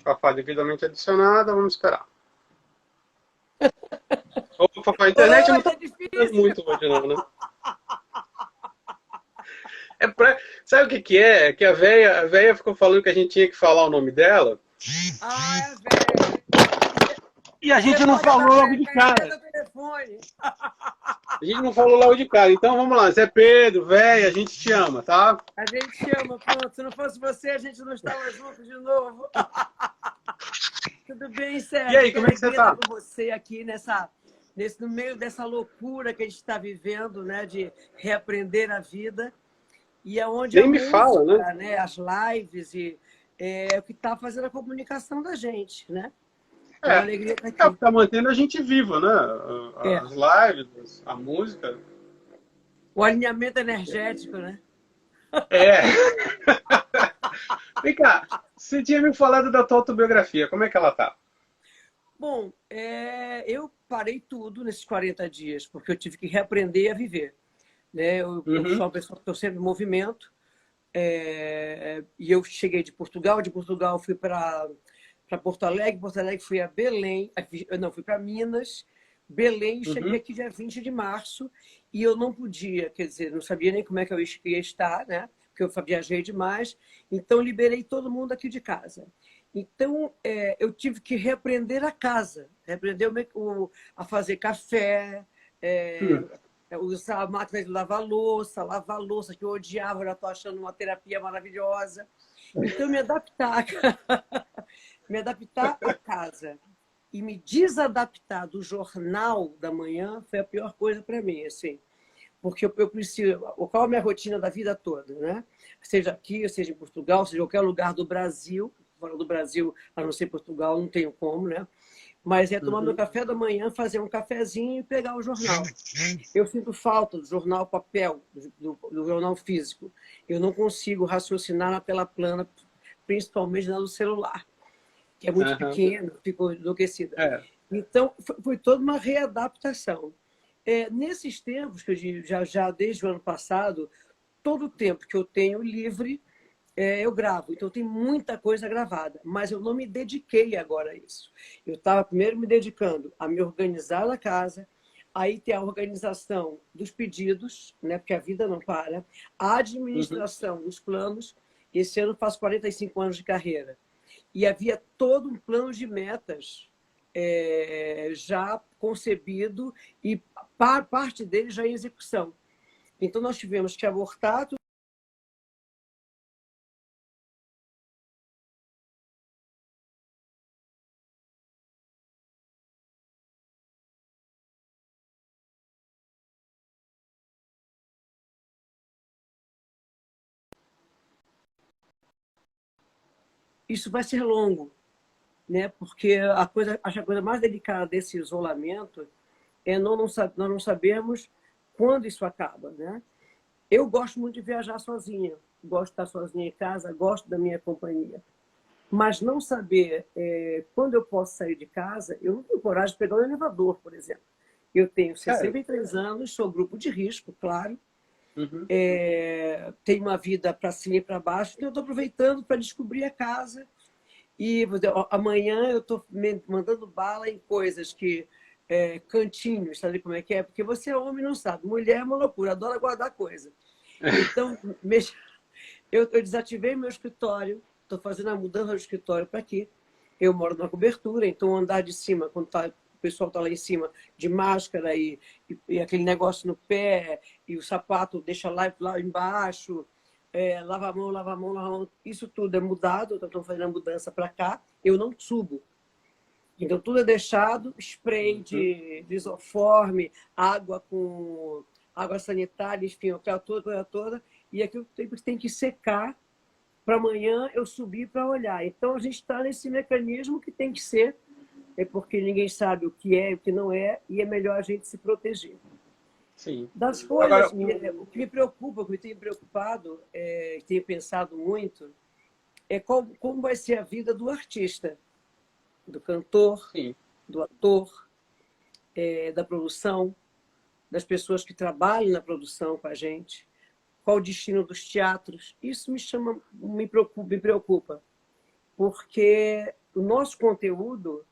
Fafá devidamente adicionada, vamos esperar. Ô, Fafá, a internet não Oi, tá tá funcionando difícil. muito hoje não, né? É pra... Sabe o que que é? É que a véia ficou falando que a gente tinha que falar o nome dela Ah, é velha. e a Você gente não pode dar falou logo de velha até cara. do telefone. A gente não falou logo de cara. Então vamos lá, Zé Pedro, véia, a gente te ama, tá? A gente chama, pronto. Se não fosse você, a gente não estava junto de novo. Tudo bem, E Sérgio? aí, Que como é que você alegria estar tá? com você aqui no meio dessa loucura que a gente está vivendo, né? De reaprender a vida. E é onde a Nem me fala, né? música, né? As lives, é o que está fazendo a comunicação da gente, né? É uma É, alegria estar é o que aqui. tá mantendo a gente vivo, né? É. As lives, a música. O alinhamento energético, né? É. Vem cá, você tinha me falado da tua autobiografia, como é que ela tá? Bom, eu parei tudo nesses 40 dias, porque eu tive que reaprender a viver. Né? Eu Uhum, sou uma pessoa que estou sempre em movimento, e eu cheguei de Portugal fui para Porto Alegre, Porto Alegre fui a Belém, não, fui para Minas, Belém, e cheguei uhum, aqui dia 20 de março, e eu não podia, quer dizer, não sabia nem como é que eu ia estar, né? Porque eu viajei demais, então liberei todo mundo aqui de casa. Então, eu tive que reaprender a casa, reaprender a fazer café, é, hum, usar a máquina de lavar louça, que eu odiava, já estou achando uma terapia maravilhosa. Então, me adaptar à casa e me desadaptar do jornal da manhã foi a pior coisa para mim, assim. Porque eu preciso. Qual é a minha rotina da vida toda, né? Seja aqui, seja em Portugal, seja em qualquer lugar do Brasil. Fora do Brasil, a não ser Portugal, não tenho como, né? Mas é tomar meu uhum. café da manhã, fazer um cafezinho e pegar o jornal. Eu sinto falta do jornal papel, do jornal físico. Eu não consigo raciocinar na tela plana, principalmente na do celular, que é muito Aham. pequeno, fico enlouquecida. É. Então, foi toda uma readaptação. Nesses tempos, que eu já desde o ano passado, todo o tempo que eu tenho livre, eu gravo. Então, tem muita coisa gravada, mas eu não me dediquei agora a isso. Eu estava primeiro me dedicando a me organizar na casa, aí tem a organização dos pedidos, né, porque a vida não para, a Uhum. administração dos planos. Esse ano eu faço 45 anos de carreira. E havia todo um plano de metas já concebido e parte dele já em execução. Então, nós tivemos que abortar. Isso vai ser longo, né? Porque acho que a coisa mais delicada desse isolamento é nós não sabermos quando isso acaba, né? Eu gosto muito de viajar sozinha, gosto de estar sozinha em casa, gosto da minha companhia. Mas não saber quando eu posso sair de casa, eu não tenho coragem de pegar um elevador, por exemplo. Eu tenho Sério? 63 anos, sou grupo de risco, claro, Uhum. tenho uma vida para cima e para baixo, então eu estou aproveitando para descobrir a casa. E amanhã eu estou mandando bala em coisas que. Cantinhos, sabe como é que é? Porque você é homem, não sabe. Mulher é uma loucura, adora guardar coisa. Então, eu desativei meu escritório, estou fazendo a mudança do escritório para aqui. Eu moro na cobertura, então o andar de cima, quando o pessoal está lá em cima, de máscara e aquele negócio no pé, e o sapato deixa lá embaixo, lava a mão, lava a mão, lava a mão. Isso tudo é mudado, então estou fazendo a mudança para cá. Eu não subo. Então, tudo é deixado, spray Uhum. de isoforme, água sanitária, enfim, aquela toda, e aquilo tem que secar para amanhã eu subir para olhar. Então, a gente está nesse mecanismo que tem que ser, porque ninguém sabe o que é e o que não é, e é melhor a gente se proteger. Sim. Das Agora, coisas, o que me preocupa, o que me tem preocupado, tenho pensado muito, é como vai ser a vida do artista, do cantor, sim. do ator, da produção, das pessoas que trabalham na produção com a gente, qual o destino dos teatros. Isso me preocupa, porque o nosso conteúdo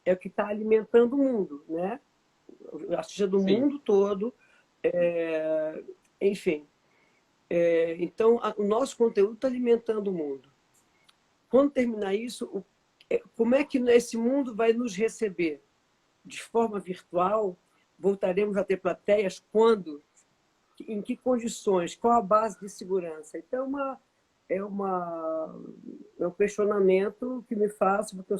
é o que está alimentando o mundo, né? Seja do Sim. mundo todo, enfim. Então, o nosso conteúdo está alimentando o mundo. Quando terminar isso, como é que esse mundo vai nos receber? De forma virtual? Voltaremos a ter plateias? Quando? Em que condições? Qual a base de segurança? Então, é um questionamento que me faço, porque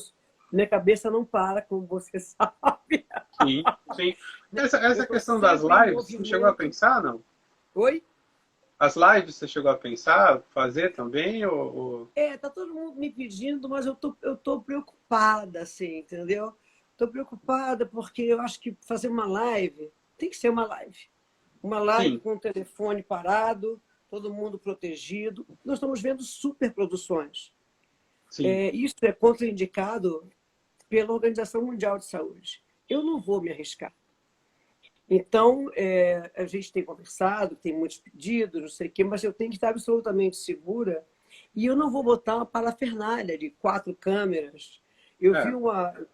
minha cabeça não para, como você sabe. Sim, sim. Essa Eu estou questão das sempre em lives, você chegou a movimento. pensar, não? Oi? As lives, você chegou a pensar fazer também? Tá todo mundo me pedindo, mas eu tô preocupada, assim, entendeu? Estou preocupada porque eu acho que fazer uma live tem que ser uma live. Uma live Sim, com o telefone parado, todo mundo protegido. Nós estamos vendo superproduções. sim. Isso é contraindicado pela Organização Mundial de Saúde. Eu não vou me arriscar. Então, a gente tem conversado, tem muitos pedidos, não sei o quê, mas eu tenho que estar absolutamente segura e eu não vou botar uma parafernália de 4 câmeras. Eu vi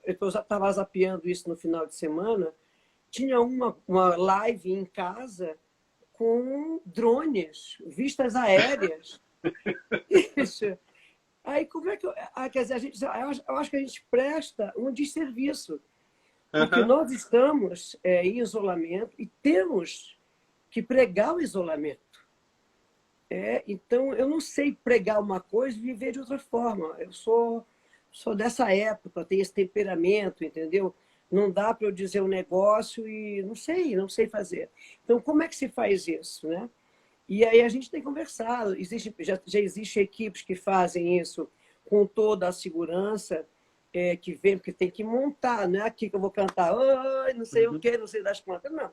É. eu já estava zapeando isso no final de semana, tinha uma live em casa com drones, vistas aéreas. Isso. Aí, como é que quer dizer, eu acho que a gente presta um desserviço, porque Aham. nós estamos em isolamento e temos que pregar o isolamento. Então, eu não sei pregar uma coisa e viver de outra forma. Eu sou dessa época, tenho esse temperamento, entendeu? Não dá para eu dizer um negócio e não sei fazer. Então, como é que se faz isso, né? E aí a gente tem conversado. Já existem equipes que fazem isso com toda a segurança, que vem, porque tem que montar, não é aqui que eu vou cantar, oi, não sei o Uhum. quê, não sei das quantas, não.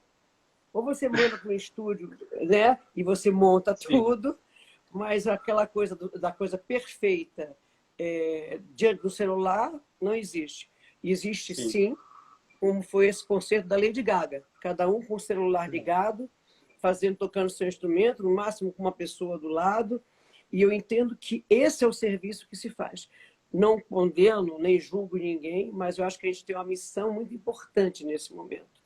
Ou você manda para um estúdio, né? E você monta Sim, tudo, mas aquela coisa da coisa perfeita diante do celular não existe. Existe sim. sim, como foi esse concerto da Lady Gaga. Cada um com o celular ligado, tocando seu instrumento, no máximo com uma pessoa do lado. E eu entendo que esse é o serviço que se faz. Não condeno, nem julgo ninguém, mas eu acho que a gente tem uma missão muito importante nesse momento,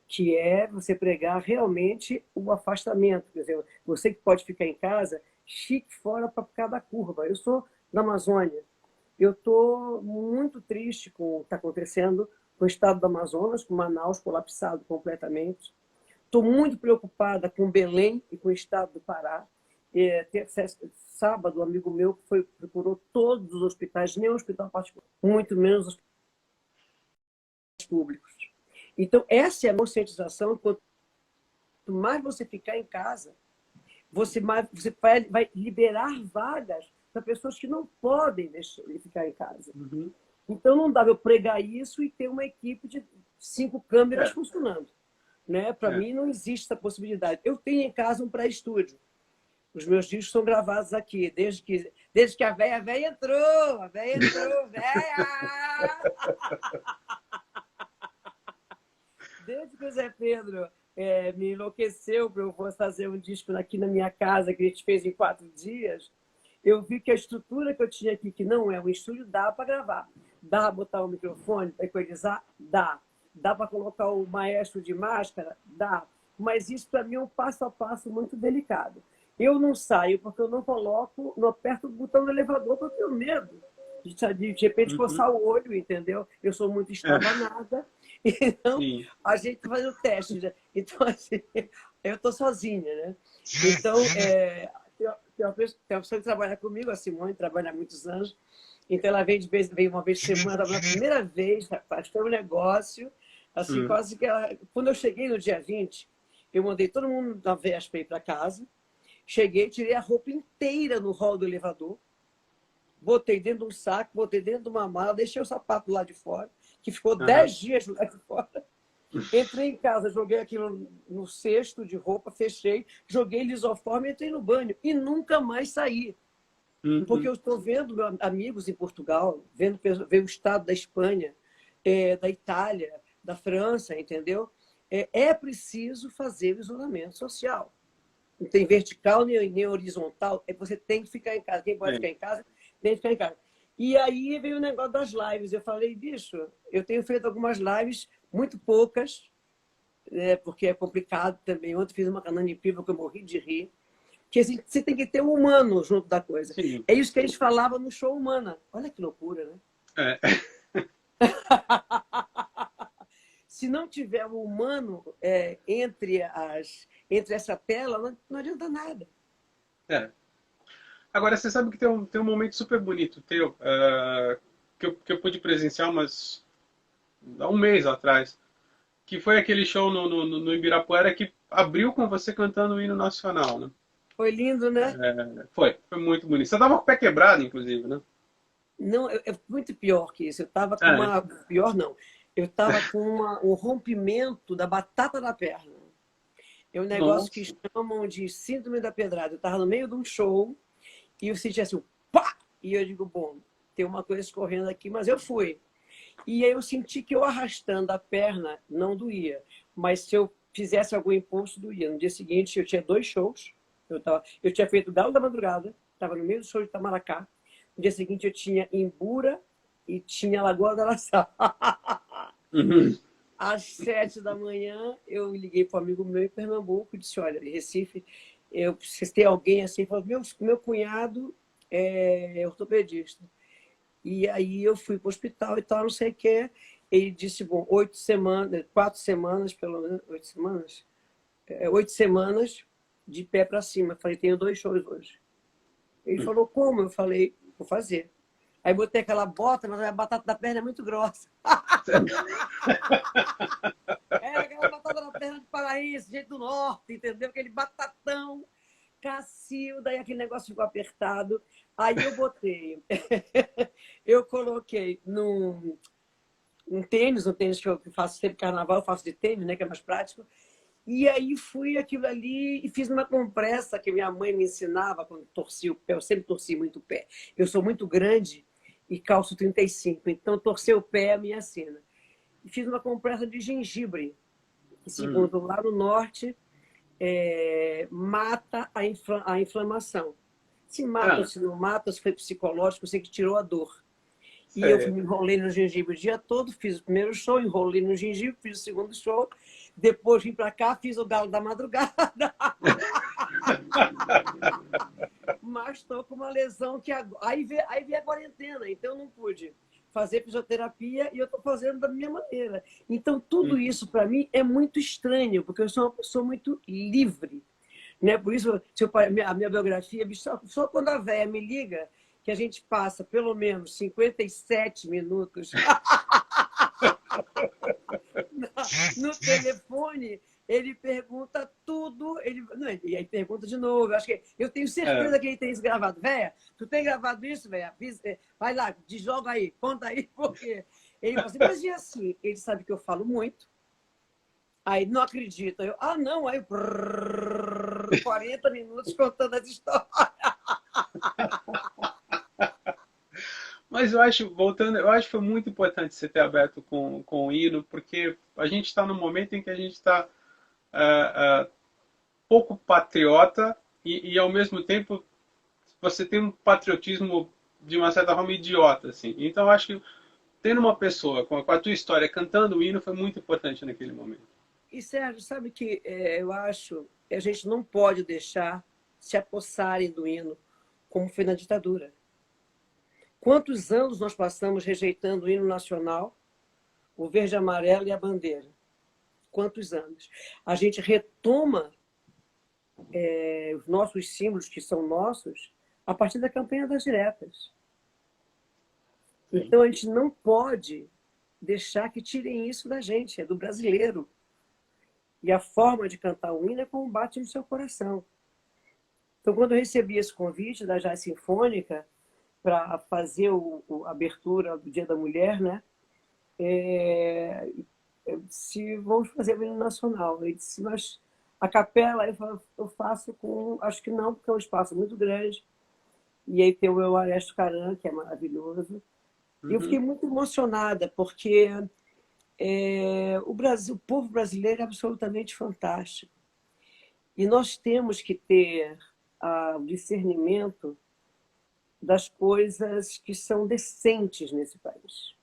que é você pregar realmente o afastamento. Quer dizer, você que pode ficar em casa, fique fora para cada curva. Eu sou da Amazônia. Eu estou muito triste com o que está acontecendo com o estado do Amazonas, com Manaus colapsado completamente. Estou muito preocupada com Belém e com o estado do Pará. Sábado, um amigo meu procurou todos os hospitais, nem o hospital particular, muito menos os hospitais públicos. Então, essa é a conscientização. Quanto mais você ficar em casa, você vai liberar vagas para pessoas que não podem ficar em casa. Uhum. Então, não dá eu pregar isso e ter uma equipe de 5 câmeras É, funcionando. Né? Para é. mim, não existe essa possibilidade. Eu tenho em casa um pré-estúdio. Os meus discos são gravados aqui, desde que a véia entrou, véia! Desde que o Zé Pedro me enlouqueceu para eu fazer um disco aqui na minha casa, que a gente fez em 4 dias, eu vi que a estrutura que eu tinha aqui, que não é um estúdio, dá para gravar. Dá para botar o microfone para equalizar? Dá. Dá para colocar o maestro de máscara? Dá. Mas isso, para mim, é um passo a passo muito delicado. Eu não saio porque eu não coloco, não aperto o botão do elevador porque eu tenho medo de repente Uhum. coçar o olho, entendeu? Eu sou muito É, estabanada, então sim. a gente faz o teste. Né? Então, assim, eu estou sozinha, né? Então, tem uma pessoa que trabalha comigo, a Simone, trabalha há muitos anos, então ela vem uma vez por semana, na primeira vez, rapaz, foi um negócio, assim, Uhum. quase que quando eu cheguei no dia 20, eu mandei todo mundo na véspera ir para casa, cheguei, tirei a roupa inteira no hall do elevador, botei dentro de um saco, botei dentro de uma mala, deixei o sapato lá de fora, que ficou Aham. 10 dias lá de fora. Entrei em casa, joguei aquilo no cesto de roupa, fechei, joguei lisoforme e entrei no banho. E nunca mais saí. Porque Uhum. eu estou vendo meus amigos em Portugal, vendo o estado da Espanha, da Itália, da França, entendeu? É preciso fazer o isolamento social. Não tem vertical nem horizontal, você tem que ficar em casa. Quem pode É. ficar em casa, tem que ficar em casa. E aí veio o negócio das lives. Eu falei, bicho, eu tenho feito algumas lives, muito poucas, porque é complicado também. Ontem fiz uma canana de pipa que eu morri de rir. Porque assim, você tem que ter um humano junto da coisa. Sim. É isso que eles falavam no show Humana. Olha que loucura, né? É. Se não tiver o humano entre essa tela, não adianta nada. É. Agora, você sabe que tem um momento super bonito teu, que eu pude presenciar há um mês atrás, que foi aquele show no Ibirapuera que abriu com você cantando o hino nacional, né? Foi lindo, né? Foi muito bonito. Você tava com o pé quebrado, inclusive, né? Não, é muito pior que isso. Eu estava com É. uma. Pior não. Eu estava com um rompimento da batata da perna. É um negócio que Nossa. chamam de síndrome da pedrada. Eu estava no meio de um show e eu senti assim, pá! E eu digo, bom, tem uma coisa escorrendo aqui, mas eu fui. E aí eu senti que eu arrastando a perna não doía. Mas se eu fizesse algum impulso, doía. No dia seguinte, eu tinha 2 shows. Eu tinha feito Galo da Madrugada, estava no meio do show de Itamaracá. No dia seguinte, eu tinha Imbura e tinha Lagoa da Araçá. Uhum. Às 7 da manhã, eu liguei para um amigo meu em Pernambuco e disse, olha, em Recife, eu preciso ter alguém assim. Ele falou, meu cunhado é ortopedista. E aí eu fui para o hospital e tal, não sei o que. Ele disse, bom, 8 semanas, 4 semanas, pelo menos, 8 semanas? 8 semanas de pé para cima. Eu falei, tenho 2 shows hoje. Ele falou, como? Eu falei, vou fazer. Aí botei aquela bota, mas a batata da perna é muito grossa. É aquela batata da perna de paraense, jeito do norte, entendeu? Aquele batatão, cacil, daí aquele negócio ficou apertado. Aí eu botei, eu coloquei num tênis, que eu faço sempre carnaval, eu faço de tênis, né, que é mais prático. E aí fui aquilo ali e fiz uma compressa que minha mãe me ensinava quando torcia o pé. Eu sempre torci muito o pé. Eu sou muito grande e calço 35, então torcer o pé é a minha sina. E fiz uma compressa de gengibre, que, Uhum. segundo lá no norte, mata a inflamação. Se mata ou Ah, se não mata, se foi psicológico, eu sei que tirou a dor. E eu sei. me enrolei no gengibre o dia todo, fiz o primeiro show, enrolei no gengibre, fiz o segundo show, depois vim para cá, fiz o Galo da Madrugada. Mas estou com uma lesão que aí veio a quarentena, então eu não pude fazer fisioterapia e eu estou fazendo da minha maneira. Então tudo Uhum. isso para mim é muito estranho, porque eu sou uma pessoa muito livre, né? Por isso, a minha biografia, só quando a véia me liga, que a gente passa pelo menos 57 minutos no telefone, ele pergunta tudo, não, e aí pergunta de novo. Acho que eu tenho É. certeza que ele tem isso gravado. Véia, tu tem gravado isso, véia? Vai lá, desloga aí, conta aí, porque ele fala assim, mas e assim? Ele sabe que eu falo muito. Aí não acredita. Não, aí 40 minutos contando as histórias. Mas eu acho, voltando, eu acho que foi muito importante você ter aberto com o hino, porque a gente está num momento em que a gente está pouco patriota e ao mesmo tempo você tem um patriotismo de uma certa forma idiota, assim. Então eu acho que tendo uma pessoa com a tua história cantando o hino foi muito importante naquele momento. E, Sérgio, sabe que eu acho que a gente não pode deixar se apossarem do hino, como foi na ditadura. Quantos anos nós passamos rejeitando o hino nacional, o verde, amarelo e a bandeira? Quantos anos? A gente retoma os nossos símbolos, que são nossos, a partir da campanha das diretas. Sim. Então, a gente não pode deixar que tirem isso da gente, é do brasileiro. E a forma de cantar o hino é como bate no seu coração. Então, quando eu recebi esse convite da Jazz Sinfônica para fazer a abertura do Dia da Mulher, né? Eu disse, vamos fazer o hino nacional. Ele disse, mas a capela, eu faço com... Acho que não, porque é um espaço muito grande. E aí tem o meu Aresto Caran, que é maravilhoso. E eu fiquei Uhum. muito emocionada, porque o povo brasileiro é absolutamente fantástico. E nós temos que ter o discernimento das coisas que são decentes nesse país.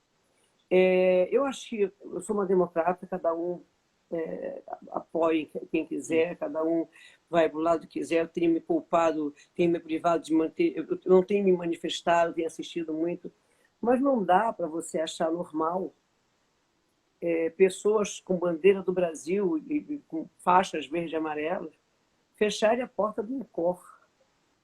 Eu acho que eu sou uma democrata, cada um apoie quem quiser, cada um vai para o lado que quiser. Eu tenho me poupado, tenho me privado de manter, eu não tenho me manifestado, tenho assistido muito, mas não dá para você achar normal pessoas com bandeira do Brasil e com faixas verde e amarelas fecharem a porta do INCOR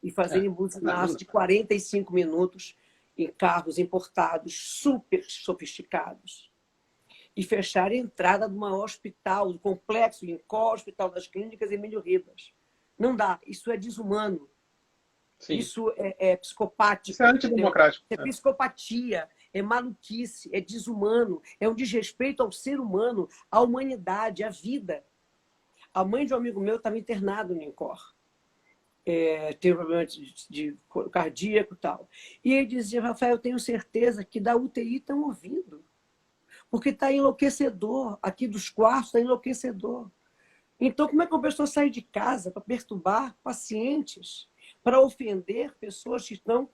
e fazerem buzinaço de 45 minutos em carros importados super sofisticados e fechar a entrada do maior hospital, do complexo INCOR, Hospital das Clínicas Emílio Ribas. Não dá, isso é desumano. Sim. Isso é psicopático. Isso é antidemocrático. É psicopatia, é maluquice, é desumano, é um desrespeito ao ser humano, à humanidade, à vida. A mãe de um amigo meu estava internado no INCOR. Teve problema de cardíaco e tal. E ele dizia, Rafael, eu tenho certeza que da UTI estão ouvindo. Porque está enlouquecedor. Aqui dos quartos está enlouquecedor. Então, como é que uma pessoa sai de casa para perturbar pacientes, para ofender pessoas que estão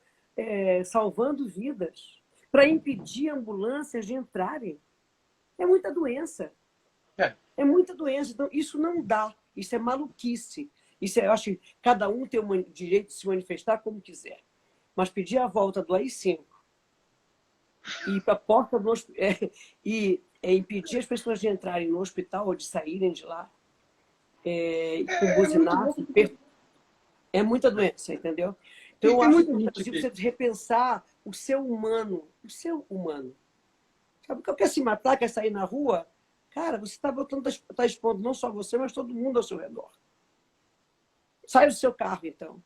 salvando vidas, para impedir ambulâncias de entrarem? É muita doença. É muita doença. Então, isso não dá. Isso é maluquice. Isso eu acho que cada um tem o direito de se manifestar como quiser. Mas pedir a volta do AI-5 e ir para a porta do e impedir as pessoas de entrarem no hospital ou de saírem de lá com buzinaço, é muita doença, entendeu? Então, eu acho que o Brasil precisa repensar o seu humano. O seu humano. Sabe o que quer se matar, quer sair na rua? Cara, você está expondo não só você, mas todo mundo ao seu redor. Sai do seu carro, então.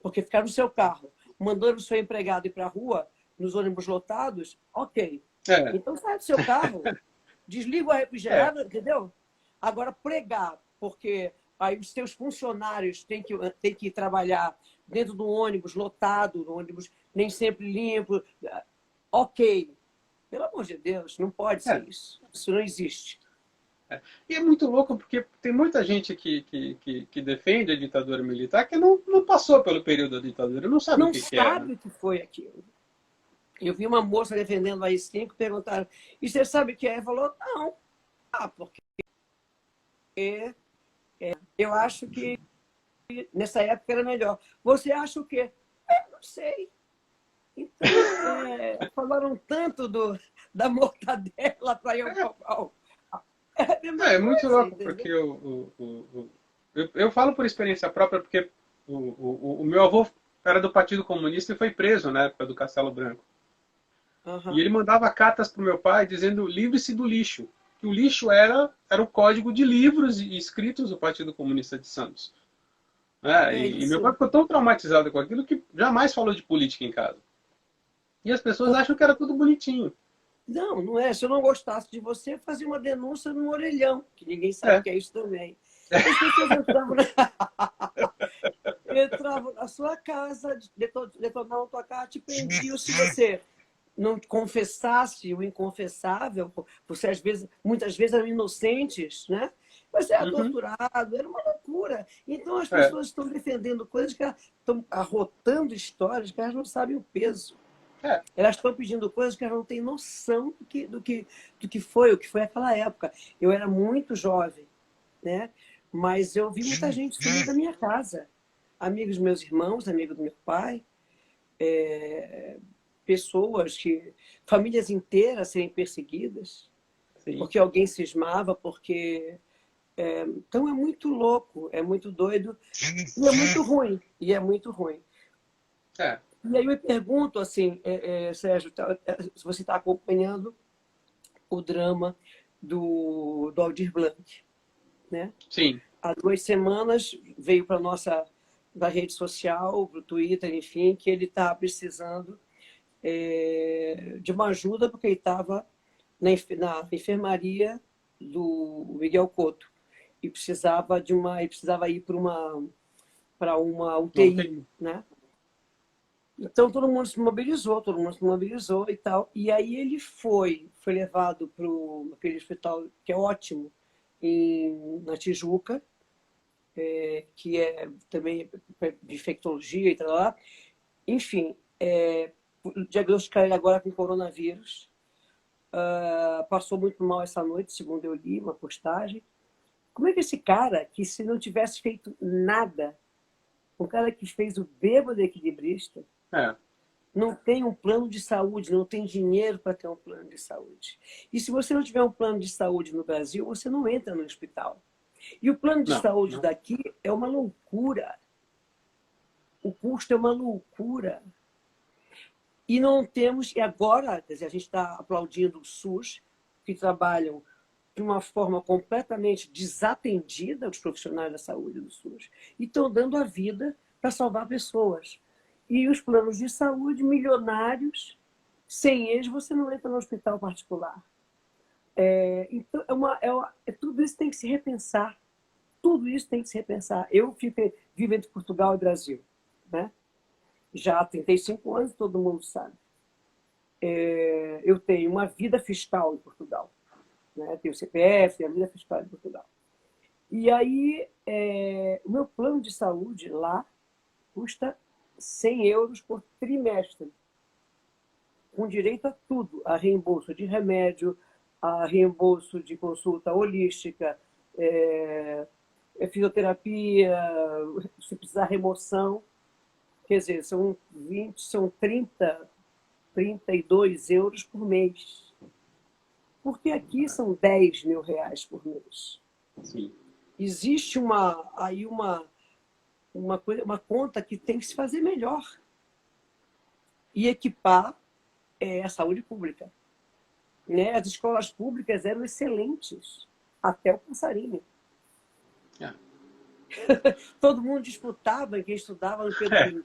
Porque ficar no seu carro, mandando o seu empregado ir para a rua, nos ônibus lotados, ok. Então sai do seu carro, desliga o refrigerado, entendeu? Agora, pregar, porque aí os seus funcionários têm que trabalhar dentro do ônibus lotado, do ônibus nem sempre limpo, ok. Pelo amor de Deus, não pode ser isso. Isso não existe. E é muito louco porque tem muita gente que defende a ditadura militar que não passou pelo período da ditadura, não sabe o que é. Não sabe o que foi aquilo. Eu vi uma moça defendendo o AI-5, perguntaram, e você sabe o que é? Ela falou, não. Porque eu acho que nessa época era melhor. Você acha o quê? Eu não sei. Então, falaram tanto da mortadela para eu... É muito louco, porque eu falo por experiência própria, porque o meu avô era do Partido Comunista e foi preso na época do Castelo Branco. E ele mandava cartas para o meu pai dizendo, livre-se do lixo. Que o lixo era o código de livros e escritos do Partido Comunista de Santos. E meu pai ficou tão traumatizado com aquilo que jamais falou de política em casa. E as pessoas acham que era tudo bonitinho. Não, não é. Se eu não gostasse de você, fazia uma denúncia no orelhão, que ninguém sabe o que é isso também. As pessoas entravam na sua casa, detonavam tua casa, te prendiam se você não confessasse o inconfessável, você muitas vezes eram inocentes, né? Você era torturado, era uma loucura. Então as pessoas estão defendendo coisas que estão arrotando histórias que elas não sabem o peso. Elas estão pedindo coisas que elas não têm noção do que foi aquela época. Eu era muito jovem, né? Mas eu vi muita gente sumir da minha casa. Amigos dos meus irmãos, amigos do meu pai, pessoas famílias inteiras serem perseguidas, porque alguém cismava, porque... então é muito louco, é muito doido, e é muito ruim, E aí eu me pergunto, assim, Sérgio, se você está acompanhando o drama do Aldir Blanc, né? Sim. Há 2 semanas veio para da rede social, para o Twitter, enfim, que ele está precisando de uma ajuda porque ele estava na enfermaria do Miguel Couto e precisava ir para uma UTI, né? Então todo mundo se mobilizou e tal. E aí ele foi levado para aquele hospital que é ótimo na Tijuca, que é também de infectologia e tal lá. Enfim, Diagnosticaram ele agora com coronavírus. Passou muito mal essa noite, segundo eu li uma postagem. Como é que esse cara, que se não tivesse feito nada, um cara que fez o bêbado equilibrista, não tem um plano de saúde, não tem dinheiro para ter um plano de saúde. E se você não tiver um plano de saúde no Brasil, você não entra no hospital. E o plano de saúde daqui é uma loucura. O custo é uma loucura. E não temos, e agora, quer dizer, a gente está aplaudindo o SUS, que trabalham de uma forma completamente desatendida, os profissionais da saúde do SUS, e estão dando a vida para salvar pessoas. E os planos de saúde milionários, sem eles você não entra no hospital particular. Então, tudo isso tem que se repensar. Tudo isso tem que se repensar. Eu vivo entre Portugal e Brasil, né? Já há 35 anos, todo mundo sabe. Eu tenho uma vida fiscal em Portugal. Né? Tenho CPF, tenho a vida fiscal em Portugal. E aí, o meu plano de saúde lá custa 100 euros por trimestre, com direito a tudo, a reembolso de remédio, a reembolso de consulta holística, fisioterapia, se precisar remoção. Quer dizer, são 32 euros por mês. Porque aqui são 10 mil reais por mês. Sim. Existe uma conta que tem que se fazer melhor. E equipar a saúde pública. Né? As escolas públicas eram excelentes, até o passarinho. Todo mundo disputava, quem estudava no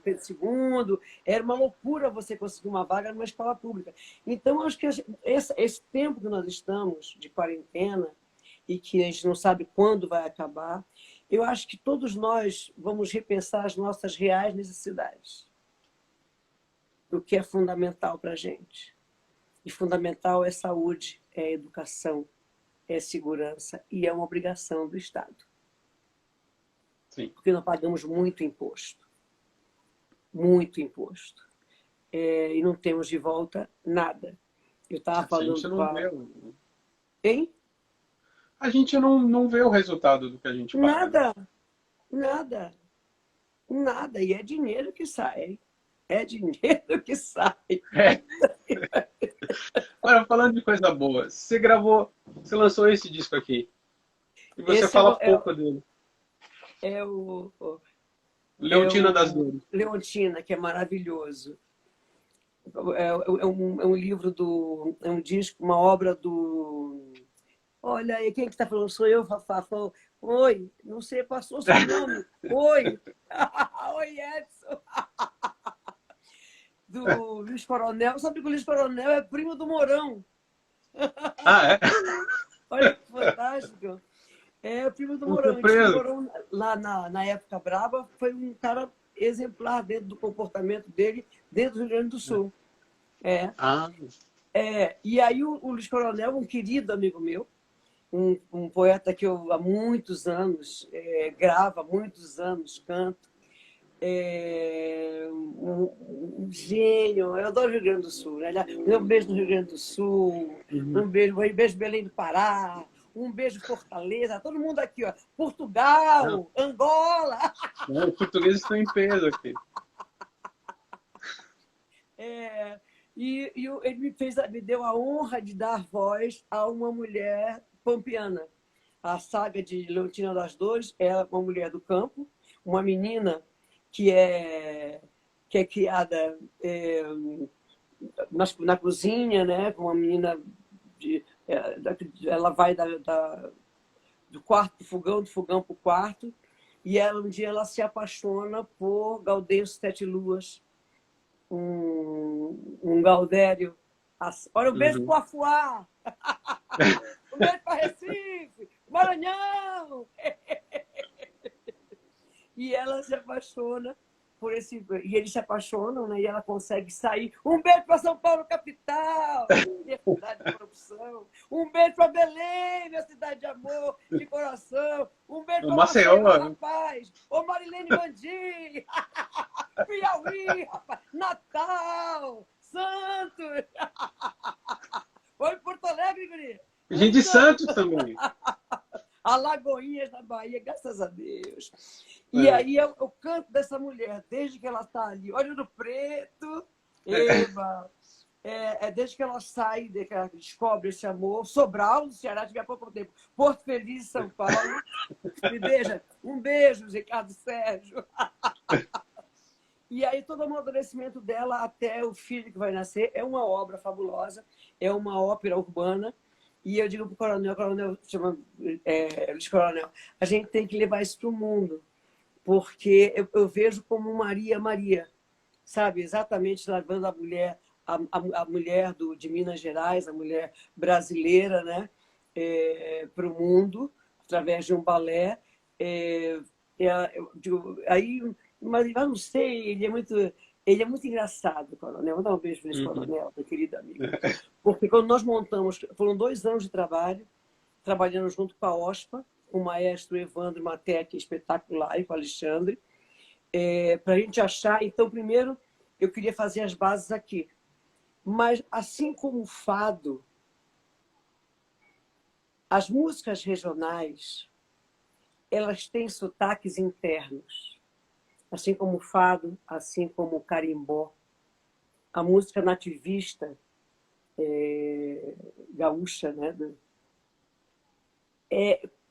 Pedro II, era uma loucura você conseguir uma vaga numa escola pública. Então, acho que esse tempo que nós estamos de quarentena e que a gente não sabe quando vai acabar, eu acho que todos nós vamos repensar as nossas reais necessidades, do que é fundamental para a gente. E fundamental é saúde, é educação, é segurança e é uma obrigação do Estado. Sim. Porque nós pagamos muito imposto. Muito imposto. E não temos de volta nada. Eu estava falando... A gente não vê. Hein? A gente não vê o resultado do que a gente paga. Nada. Nada. Nada. E é dinheiro que sai. É dinheiro que sai. Olha, falando de coisa boa, você lançou esse disco aqui. E você fala pouco dele. Leontina das Dores. Leontina, que é maravilhoso. É um livro é um disco, uma obra do... Olha aí, quem que está falando? Sou eu, Fafá. Oi, não sei, passou seu nome. Oi. Oi, Edson. Do Luiz Coronel. Sabe que o Luiz Coronel é primo do Mourão. É? Olha que fantástico. É o primo do Mourão. O Mourão, lá na época brava, foi um cara exemplar dentro do comportamento dele, dentro do Rio Grande do Sul. E aí o Luiz Coronel, um querido amigo meu, um poeta que eu há muitos anos gravo, há muitos anos canto, um gênio. Eu adoro o Rio Grande do Sul. Né? Um beijo no Rio Grande do Sul, um beijo Belém do Pará, um beijo Fortaleza, todo mundo aqui, ó. Portugal, Angola. Os portugueses estão em peso aqui. E ele me deu a honra de dar voz a uma mulher pampiana. A saga de Leontina das Dores é uma mulher do campo, uma menina que é criada na cozinha, né? Uma menina ela vai do quarto do fogão para o quarto, e um dia ela se apaixona por Gaudêncio Sete Luas, um Gaudério. Olha, um beijo para o Afuá, um beijo para Recife, Maranhão. E ela se apaixona por esse... E eles se apaixonam, né? E ela consegue sair. Um beijo para São Paulo, capital, minha cidade de produção. Um beijo para Belém, minha cidade de amor, de coração. Um beijo para Maceió, rapaz. Ô, Marilene Bandi. Piauí, rapaz. Natal. Natal! Santos! Foi em Porto Alegre, guri? Gente de Santos também. Alagoinhas da Bahia, graças a Deus. E aí eu canto dessa mulher, desde que ela está ali, olho no preto, eba, desde que ela sai, desde que ela descobre esse amor, Sobral, no Ceará, tive há pouco tempo, Porto Feliz, São Paulo. Me beija. Um beijo, Ricardo Sérgio. E aí todo o amadurecimento dela até o filho que vai nascer é uma obra fabulosa, é uma ópera urbana. E eu digo para o coronel chama Luiz Coronel, a gente tem que levar isso para o mundo, porque eu vejo como Maria Maria, sabe? Exatamente levando a mulher, a mulher de Minas Gerais, a mulher brasileira, né? Para o mundo, através de um balé. Eu digo, aí, mas eu não sei, ele é muito engraçado, Coronel. Vou dar um beijo para esse Coronel, meu querido amigo. Porque quando nós montamos, foram 2 anos de trabalho, trabalhando junto com a OSPA, com o maestro Evandro Matec, espetacular, e com o Alexandre, para a gente achar. Então, primeiro, eu queria fazer as bases aqui. Mas, assim como o fado, as músicas regionais, elas têm sotaques internos. Assim como o fado, assim como o carimbó. A música nativista, gaúcha, né?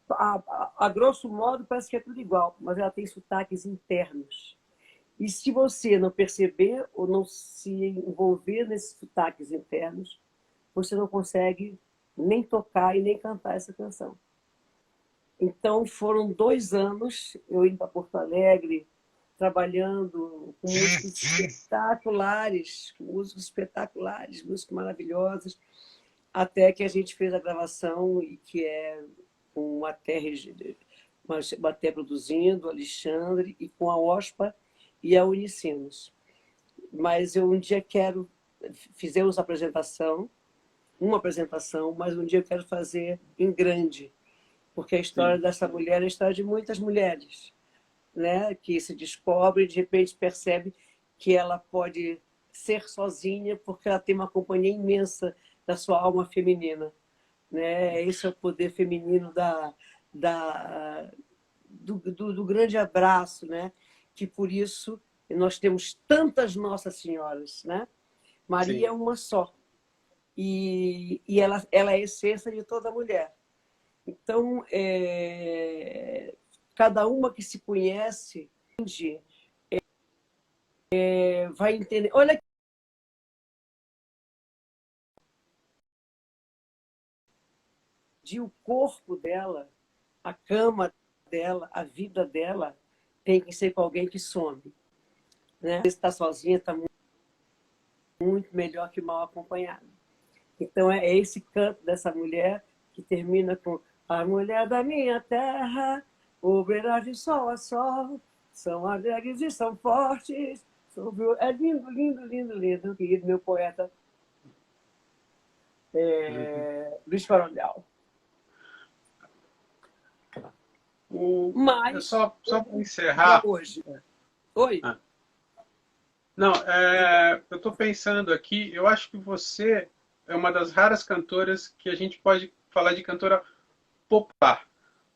A grosso modo, parece que é tudo igual, mas ela tem sotaques internos. E se você não perceber ou não se envolver nesses sotaques internos, você não consegue nem tocar e nem cantar essa canção. Então, foram 2 anos eu indo para Porto Alegre, trabalhando com músicos espetaculares, maravilhosos, até que a gente fez a gravação, e que é com a Baté produzindo, Alexandre, e com a OSPA e a Unicinos. Mas eu um dia fizemos uma apresentação, mas um dia eu quero fazer em grande, porque a história dessa mulher é a história de muitas mulheres, né? Que se descobre e de repente percebe que ela pode ser sozinha porque ela tem uma companhia imensa da sua alma feminina, né? Esse é o poder feminino do grande abraço, né? Que por isso nós temos tantas Nossas Senhoras, né? Maria é uma só, e ela é a essência de toda mulher. Então, cada uma que se conhece vai entender. Olha, o corpo dela, a cama dela, a vida dela tem que ser com alguém que some, né? Se está sozinha, está muito melhor que mal acompanhada. Então, é esse canto dessa mulher que termina com a mulher da minha terra, obreiras de sol a sol, são alegres e são fortes. É lindo, lindo, lindo, lindo, querido meu poeta Luiz Coronel. Mas, só para encerrar. Hoje. Oi? Não, eu estou pensando aqui, eu acho que você é uma das raras cantoras que a gente pode falar de cantora popular.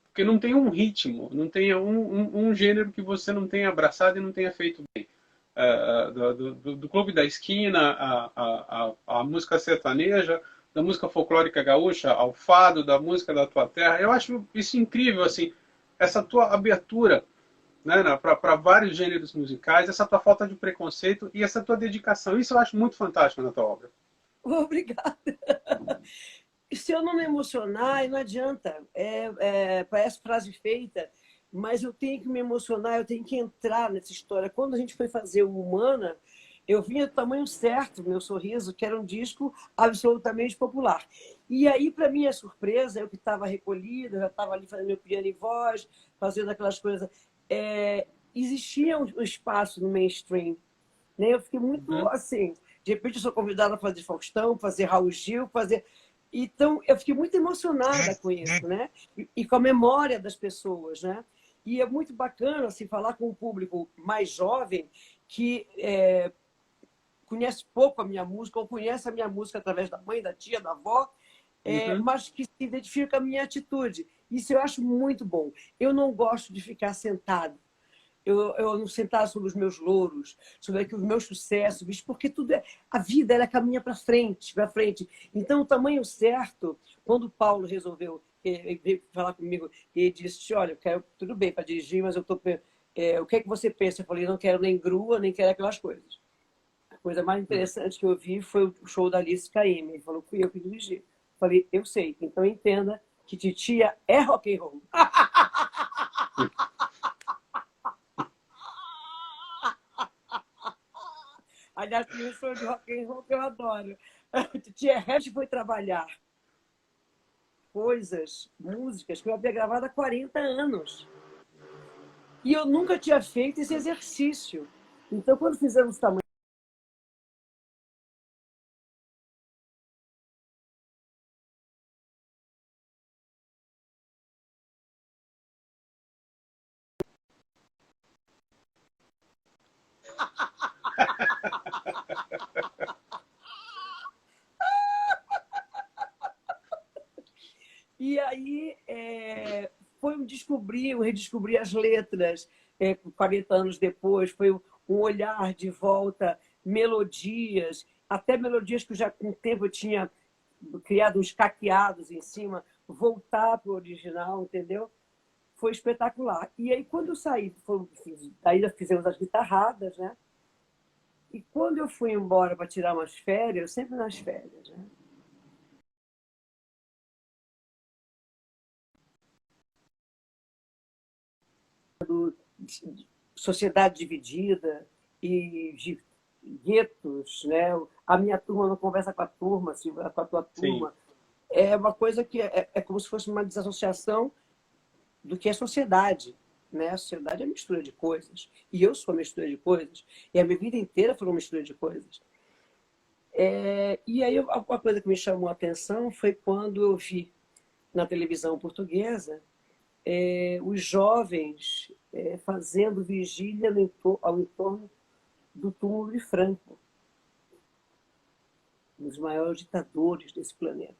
Porque não tem um ritmo, não tem um gênero que você não tenha abraçado e não tenha feito bem. Do Clube da Esquina, a música sertaneja, da música folclórica gaúcha, ao fado, da música da tua terra. Eu acho isso incrível, assim, essa tua abertura, né, para vários gêneros musicais, essa tua falta de preconceito e essa tua dedicação. Isso eu acho muito fantástico na tua obra. Obrigada. Se eu não me emocionar, não adianta. Parece frase feita, mas eu tenho que me emocionar, eu tenho que entrar nessa história. Quando a gente foi fazer o Humana, eu vinha do tamanho certo, meu sorriso, que era um disco absolutamente popular. E aí, para minha surpresa, eu que estava recolhida, já estava ali fazendo meu piano e voz, fazendo aquelas coisas, existia um espaço no mainstream, né? Eu fiquei muito assim, de repente eu sou convidada a fazer Faustão, fazer Raul Gil, fazer... Então, eu fiquei muito emocionada com isso, né? E com a memória das pessoas, né? E é muito bacana assim, falar com um público mais jovem que conhece pouco a minha música, ou conhece a minha música através da mãe, da tia, da avó, mas que se identifica com a minha atitude. Isso eu acho muito bom. Eu não gosto de ficar sentado. Eu não sentar sobre os meus louros, sobre os meus sucessos, porque tudo a vida ela caminha para frente, para frente. Então, o tamanho certo, quando o Paulo resolveu ele veio falar comigo e disse: olha, eu quero, tudo bem para dirigir, mas eu tô, o que é que você pensa? Eu falei: não quero nem grua, nem quero aquelas coisas. A coisa mais interessante que eu vi foi o show da Alice Caymmi. Ele falou: fui eu que dirigi. Eu falei: eu sei, então entenda que titia é rock and roll. Aliás, tem um show de rock and roll que eu adoro. Titia Regi foi trabalhar coisas, músicas que eu havia gravado há 40 anos. E eu nunca tinha feito esse exercício. Então, quando fizemos o tamanho... E aí foi um descobrir, um redescobrir as letras, 40 anos depois, foi um olhar de volta, melodias, até melodias que já com o tempo eu tinha criado uns caqueados em cima, voltar para o original, entendeu? Foi espetacular. E aí, quando eu saí, aí fizemos as guitarradas, né? E quando eu fui embora para tirar umas férias, sempre nas férias, né? Sociedade dividida e de guetos, né? A minha turma não conversa com a turma, se com a tua turma. Sim. É uma coisa que é como se fosse uma desassociação do que é sociedade. Né? A sociedade é uma mistura de coisas. E eu sou uma mistura de coisas. E a minha vida inteira foi uma mistura de coisas. E aí, uma coisa que me chamou a atenção foi quando eu vi na televisão portuguesa os jovens fazendo vigília ao entorno do túmulo de Franco, um dos maiores ditadores desse planeta.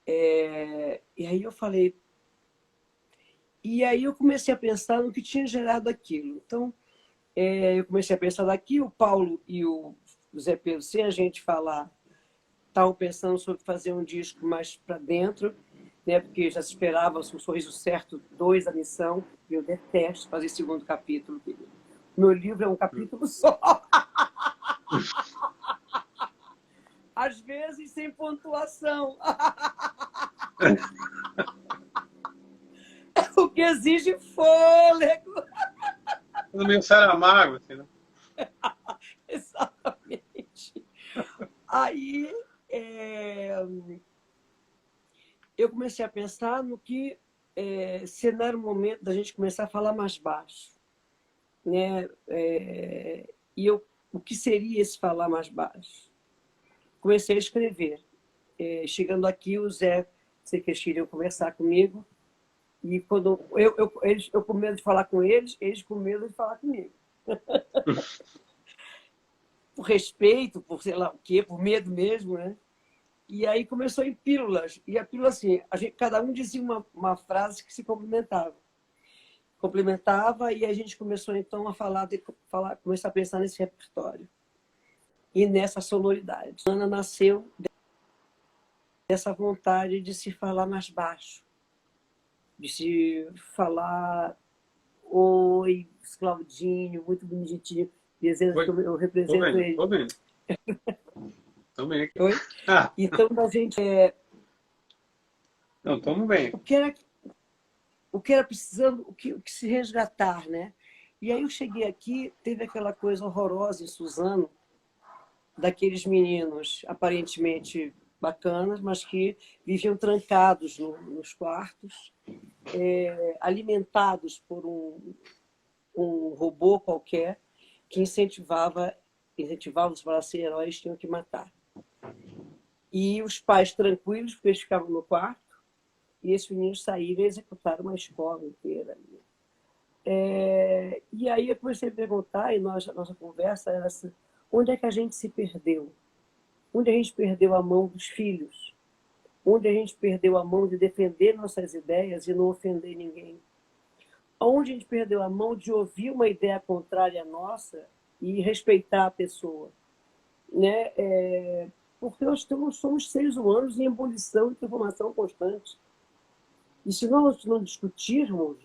E aí eu falei... E aí eu comecei a pensar no que tinha gerado aquilo. Então, eu comecei a pensar daqui, o Paulo e o Zé Pedro, sem a gente falar, estavam pensando sobre fazer um disco mais para dentro, né? Porque já se esperava o Sorriso Certo 2, a missão, e eu detesto fazer segundo capítulo. Meu livro é um capítulo só. Às vezes sem pontuação. O que exige fôlego. Tudo meio Saramago, assim, né? Exatamente. Aí eu comecei a pensar no que se não era o momento da gente começar a falar mais baixo. Né? O que seria esse falar mais baixo? Comecei a escrever. Chegando aqui, o Zé, sei que eles queriam conversar comigo, e quando eu com medo de falar com eles com medo de falar comigo. Por respeito, por sei lá o quê, por medo mesmo, né? E aí começou em pílulas. E a pílula, assim, cada um dizia uma frase que se complementava. E a gente começou, então, a começar a pensar nesse repertório e nessa sonoridade. A Ana nasceu dessa vontade de se falar mais baixo, de se falar: oi, Claudinho, muito bonitinho, dizendo que eu represento ele. Estou bem. Estou bem aqui. Oi? Então, a gente... Não, estamos bem. O que era precisando, o que se resgatar, né? E aí eu cheguei aqui, teve aquela coisa horrorosa em Suzano, daqueles meninos aparentemente bacanas, mas que viviam trancados nos quartos, alimentados por um robô qualquer que incentivava-os para ser heróis, tinham que matar. E os pais tranquilos, porque eles ficavam no quarto, e esses meninos saíram e executaram uma escola inteira. E aí eu comecei a perguntar, e a nossa conversa era assim: Onde é que a gente se perdeu? Onde a gente perdeu a mão dos filhos? Onde a gente perdeu a mão de defender nossas ideias e não ofender ninguém? Onde a gente perdeu a mão de ouvir uma ideia contrária à nossa e respeitar a pessoa? Né? Porque nós somos seres humanos em ebulição e transformação constante. E se nós não discutirmos,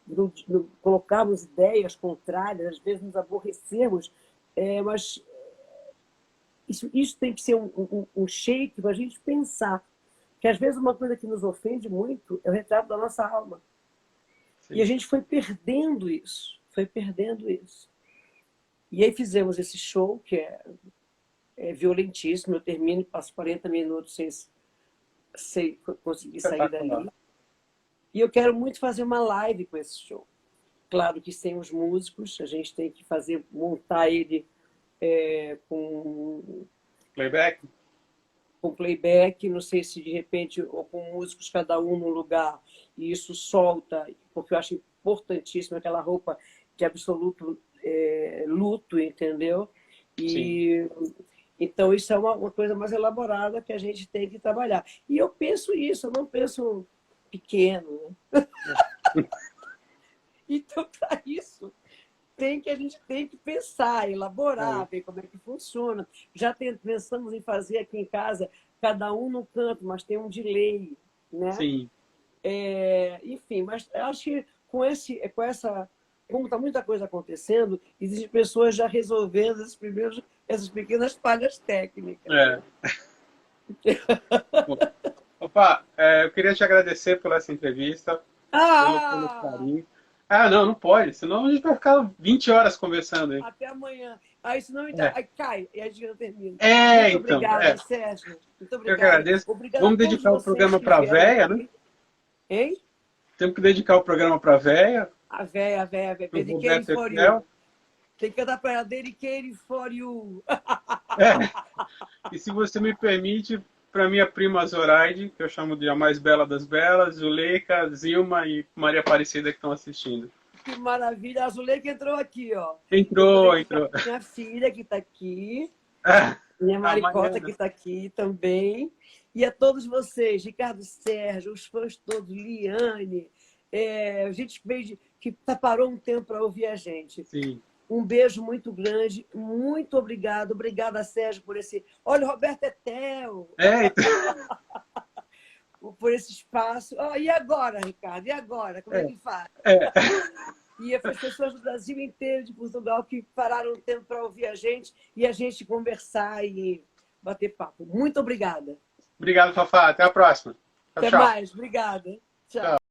não colocarmos ideias contrárias, às vezes nos aborrecermos, mas isso tem que ser um shake para a gente pensar. Que às vezes uma coisa que nos ofende muito é o retrato da nossa alma. Sim. E a gente foi perdendo isso. E aí fizemos esse show, que é violentíssimo. Eu termino e passo 40 minutos sem conseguir sair dali. E eu quero muito fazer uma live com esse show. Claro que sem os músicos, a gente tem que montar ele com playback. Com playback, não sei se de repente, ou com músicos cada um num lugar, e isso solta, porque eu acho importantíssimo aquela roupa de absoluto luto, entendeu? E então isso é uma coisa mais elaborada que a gente tem que trabalhar. E eu penso isso, eu não penso pequeno, né? Então, para isso, a gente tem que pensar, elaborar, ver como é que funciona. Já pensamos em fazer aqui em casa, cada um no canto, mas tem um delay, né? Sim. Enfim, mas acho que como está muita coisa acontecendo, existem pessoas já resolvendo essas pequenas falhas técnicas. Opa, eu queria te agradecer por essa entrevista, pelo carinho. Não pode, senão a gente vai ficar 20 horas conversando aí. Até amanhã. Aí senão aí cai e a gente não termina. Muito obrigada, Sérgio. Muito obrigada. Eu que agradeço. Obrigada. Vamos dedicar o programa para a véia, né? Hein? Temos que dedicar o programa para a véia. A véia. Dedicated for you. Tem que cantar para ela. Dedicated for you. E se você me permite, para minha prima Zoraide, que eu chamo de a mais bela das belas, Zuleika, Zilma e Maria Aparecida que estão assistindo. Que maravilha. A Zuleika entrou aqui, ó. Entrou. Minha filha que está aqui. Minha Maricota que está aqui também. E a todos vocês, Ricardo Sérgio, os fãs todos, Liane, gente que parou um tempo para ouvir a gente. Sim. Um beijo muito grande, muito obrigado. Obrigada, Sérgio, por esse... Olha, o Roberto Etel. Por esse espaço. E agora, Ricardo? E agora? Como é que faz? E as pessoas do Brasil inteiro, de Portugal, que pararam um tempo para ouvir a gente e a gente conversar e bater papo. Muito obrigada. Obrigado, Fafá. Até a próxima. Até mais. Obrigada. Tchau.